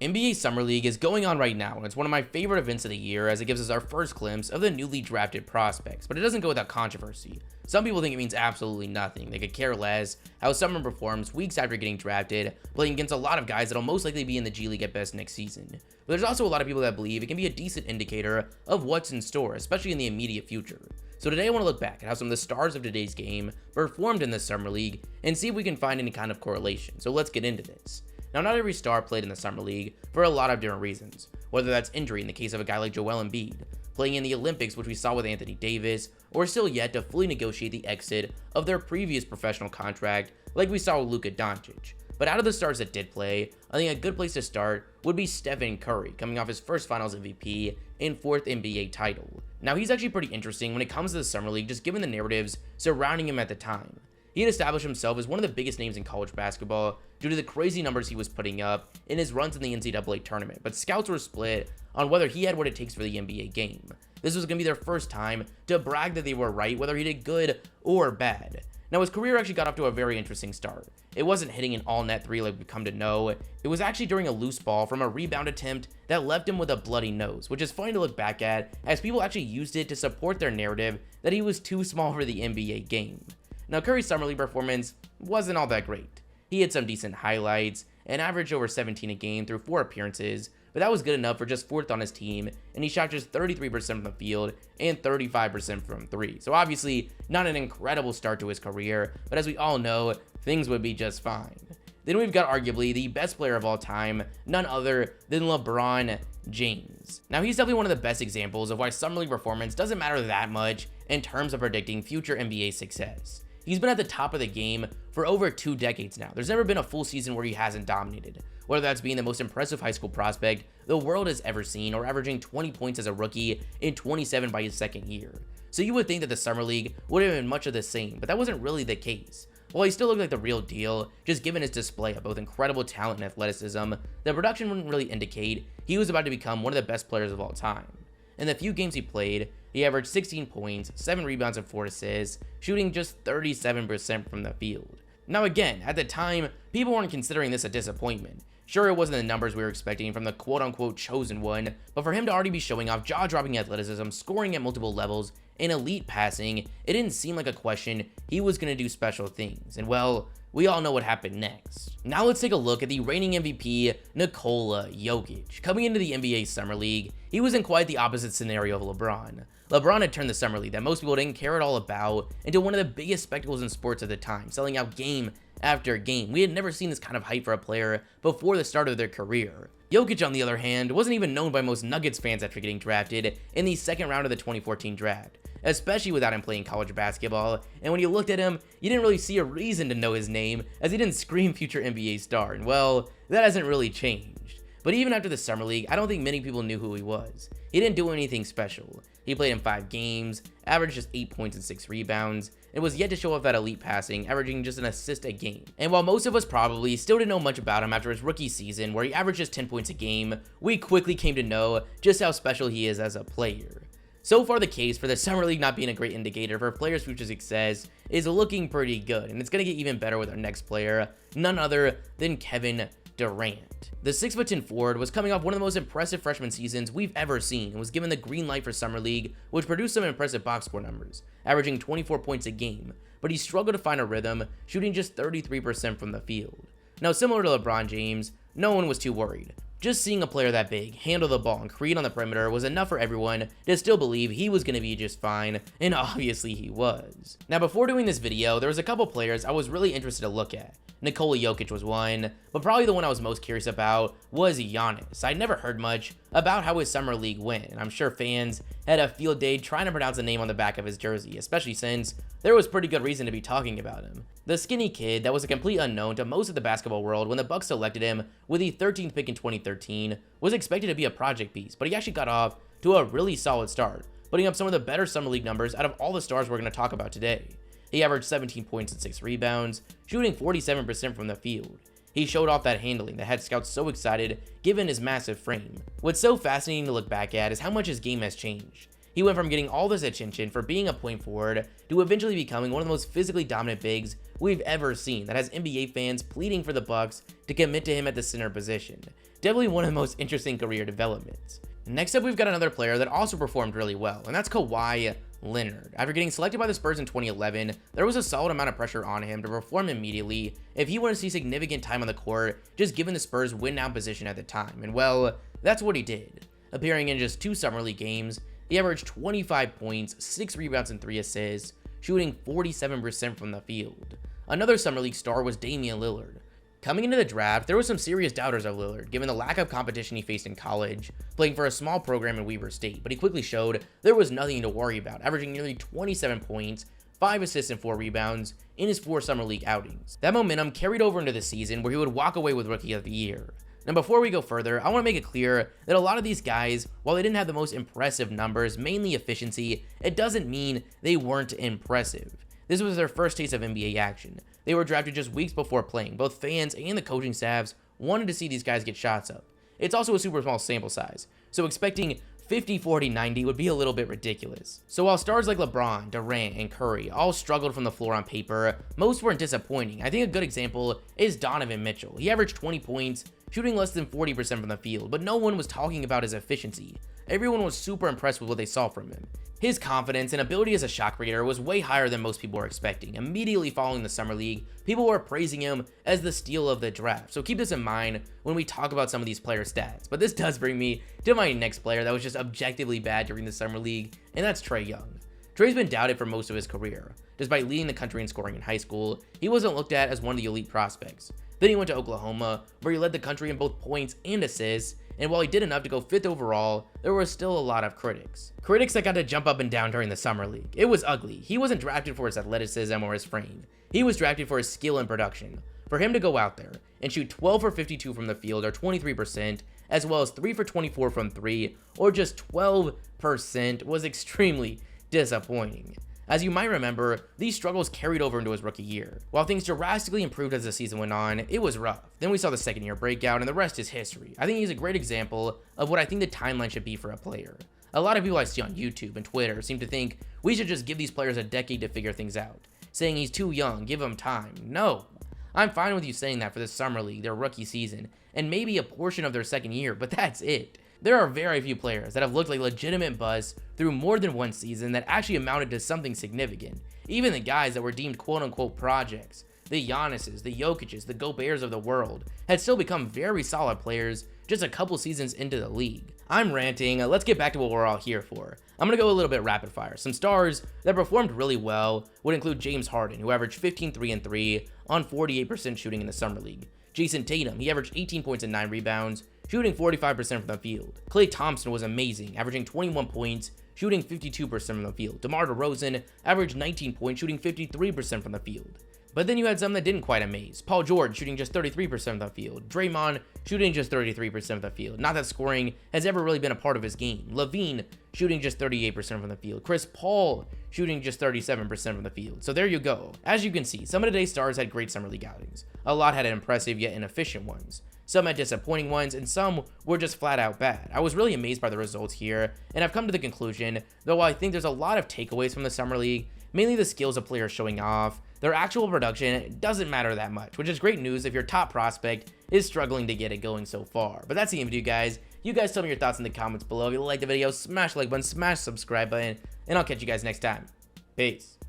NBA Summer League is going on right now, and it's one of my favorite events of the year as it gives us our first glimpse of the newly drafted prospects, but it doesn't go without controversy. Some people think it means absolutely nothing. They could care less how someone performs weeks after getting drafted, playing against a lot of guys that'll most likely be in the G League at best next season. But there's also a lot of people that believe it can be a decent indicator of what's in store, especially in the immediate future. So today I want to look back at how some of the stars of today's game performed in the Summer League and see if we can find any kind of correlation. So let's get into this. Now, not every star played in the Summer League for a lot of different reasons, whether that's injury in the case of a guy like Joel Embiid, playing in the Olympics, which we saw with Anthony Davis, or still yet to fully negotiate the exit of their previous professional contract like we saw with Luka Doncic. But out of the stars that did play, I think a good place to start would be Stephen Curry, coming off his first Finals MVP and fourth NBA title. Now, he's actually pretty interesting when it comes to the Summer League, just given the narratives surrounding him at the time. He had established himself as one of the biggest names in college basketball due to the crazy numbers he was putting up in his runs in the NCAA tournament, but scouts were split on whether he had what it takes for the NBA game. This was going to be their first time to brag that they were right, whether he did good or bad. Now, his career actually got off to a very interesting start. It wasn't hitting an all-net three like we've come to know. It was actually during a loose ball from a rebound attempt that left him with a bloody nose, which is funny to look back at as people actually used it to support their narrative that he was too small for the NBA game. Now, Curry's Summer League performance wasn't all that great. He had some decent highlights and averaged over 17 a game through 4 appearances, but that was good enough for just 4th on his team, and he shot just 33% from the field and 35% from 3. So obviously, not an incredible start to his career, but as we all know, things would be just fine. Then we've got arguably the best player of all time, none other than LeBron James. Now, he's definitely one of the best examples of why Summer League performance doesn't matter that much in terms of predicting future NBA success. He's been at the top of the game for over 2 decades now. There's never been a full season where he hasn't dominated, whether that's being the most impressive high school prospect the world has ever seen or averaging 20 points as a rookie and 27 by his second year. So you would think that the Summer League would have been much of the same, but that wasn't really the case. While he still looked like the real deal, just given his display of both incredible talent and athleticism, the production wouldn't really indicate he was about to become one of the best players of all time. In the few games he played, he averaged 16 points, 7 rebounds and 4 assists, shooting just 37% from the field. Now again, at the time, people weren't considering this a disappointment. Sure, it wasn't the numbers we were expecting from the quote-unquote chosen one, but for him to already be showing off jaw-dropping athleticism, scoring at multiple levels, and elite passing, it didn't seem like a question he was going to do special things. And well, we all know what happened next. Now let's take a look at the reigning MVP, Nikola Jokic. Coming into the NBA Summer League, he was in quite the opposite scenario of LeBron. LeBron had turned the Summer League that most people didn't care at all about into one of the biggest spectacles in sports at the time, selling out game after game. We had never seen this kind of hype for a player before the start of their career. Jokic, on the other hand, wasn't even known by most Nuggets fans after getting drafted in the second round of the 2014 draft, especially without him playing college basketball, and when you looked at him, you didn't really see a reason to know his name, as he didn't scream future NBA star, and well, that hasn't really changed. But even after the Summer League, I don't think many people knew who he was. He didn't do anything special. He played in 5 games, averaged just 8 points and 6 rebounds, and was yet to show off that elite passing, averaging just an assist a game. And while most of us probably still didn't know much about him after his rookie season, where he averaged just 10 points a game, we quickly came to know just how special he is as a player. So far, the case for the Summer League not being a great indicator for a player's future success is looking pretty good, and it's going to get even better with our next player, none other than Kevin Durant. The 6'10" forward was coming off one of the most impressive freshman seasons we've ever seen and was given the green light for Summer League, which produced some impressive box score numbers, averaging 24 points a game, but he struggled to find a rhythm, shooting just 33% from the field. Now, similar to LeBron James, no one was too worried. Just seeing a player that big handle the ball and create on the perimeter was enough for everyone to still believe he was going to be just fine, and obviously he was. Now, before doing this video, there was a couple players I was really interested to look at. Nikola Jokic was one, but probably the one I was most curious about was Giannis. I'd never heard much about how his Summer League went, and I'm sure fans had a field day trying to pronounce the name on the back of his jersey, especially since there was pretty good reason to be talking about him. The skinny kid that was a complete unknown to most of the basketball world when the Bucks selected him with the 13th pick in 2013 was expected to be a project piece, but he actually got off to a really solid start, putting up some of the better Summer League numbers out of all the stars we're going to talk about today. He averaged 17 points and 6 rebounds, shooting 47% from the field. He showed off that handling that had scouts so excited given his massive frame. What's so fascinating to look back at is how much his game has changed. He went from getting all this attention for being a point forward to eventually becoming one of the most physically dominant bigs we've ever seen that has NBA fans pleading for the Bucks to commit to him at the center position. Definitely one of the most interesting career developments. Next up, we've got another player that also performed really well, and that's Kawhi Leonard. After getting selected by the Spurs in 2011, there was a solid amount of pressure on him to perform immediately if he wanted to see significant time on the court, just given the Spurs' win-now position at the time. And well, that's what he did. Appearing in just 2 Summer League games, he averaged 25 points, 6 rebounds, and 3 assists, shooting 47% from the field. Another Summer League star was Damian Lillard. Coming into the draft, there was some serious doubters of Lillard, given the lack of competition he faced in college, playing for a small program in Weber State, but he quickly showed there was nothing to worry about, averaging nearly 27 points, 5 assists, and 4 rebounds in his 4 Summer League outings. That momentum carried over into the season, where he would walk away with Rookie of the Year. Now, before we go further, I want to make it clear that a lot of these guys, while they didn't have the most impressive numbers, mainly efficiency, it doesn't mean they weren't impressive. This was their first taste of NBA action. They were drafted just weeks before playing. Both fans and the coaching staffs wanted to see these guys get shots up. It's also a super small sample size, so expecting 50, 40, 90 would be a little bit ridiculous. So while stars like LeBron, Durant, and Curry all struggled from the floor on paper, most weren't disappointing. I think a good example is Donovan Mitchell. He averaged 20 points, shooting less than 40% from the field, but no one was talking about his efficiency. Everyone was super impressed with what they saw from him. His confidence and ability as a shot creator was way higher than most people were expecting. Immediately following the Summer League, people were praising him as the steal of the draft. So keep this in mind when we talk about some of these player stats. But this does bring me to my next player that was just objectively bad during the Summer League, and that's Trae Young. Trae's been doubted for most of his career. Despite leading the country in scoring in high school, he wasn't looked at as one of the elite prospects. Then he went to Oklahoma, where he led the country in both points and assists, and while he did enough to go 5th overall, there were still a lot of critics. Critics that got to jump up and down during the Summer League. It was ugly. He wasn't drafted for his athleticism or his frame. He was drafted for his skill and production. For him to go out there and shoot 12 for 52 from the field, or 23%, as well as 3 for 24 from 3, or just 12%, was extremely disappointing. As you might remember, these struggles carried over into his rookie year. While things drastically improved as the season went on, it was rough. Then we saw the second year breakout, and the rest is history. I think he's a great example of what I think the timeline should be for a player. A lot of people I see on YouTube and Twitter seem to think we should just give these players a decade to figure things out, saying he's too young, give him time. No. I'm fine with you saying that for the Summer League, their rookie season, and maybe a portion of their second year, but that's it. There are very few players that have looked like legitimate busts through more than one season that actually amounted to something significant. Even the guys that were deemed quote-unquote projects, the Giannis's, the Jokic's, the Gobert's of the world, had still become very solid players just a couple seasons into the league. I'm ranting, let's get back to what we're all here for. I'm going to go a little bit rapid fire. Some stars that performed really well would include James Harden, who averaged 15, 3, and 3 on 48% shooting in the Summer League. Jason Tatum, he averaged 18 points and 9 rebounds, shooting 45% from the field. Klay Thompson was amazing, averaging 21 points, shooting 52% from the field. DeMar DeRozan averaged 19 points, shooting 53% from the field. But then you had some that didn't quite amaze. Paul George shooting just 33% of the field. Draymond shooting just 33% of the field. Not that scoring has ever really been a part of his game. LaVine shooting just 38% from the field. Chris Paul shooting just 37% from the field. So there you go. As you can see, some of today's stars had great Summer League outings. A lot had impressive yet inefficient ones. Some had disappointing ones, and some were just flat out bad. I was really amazed by the results here, and I've come to the conclusion, though I think there's a lot of takeaways from the Summer League, mainly the skills of players showing off, their actual production doesn't matter that much, which is great news if your top prospect is struggling to get it going so far. But that's the end of you guys. You guys tell me your thoughts in the comments below. If you like the video, smash the like button, smash the subscribe button, and I'll catch you guys next time. Peace.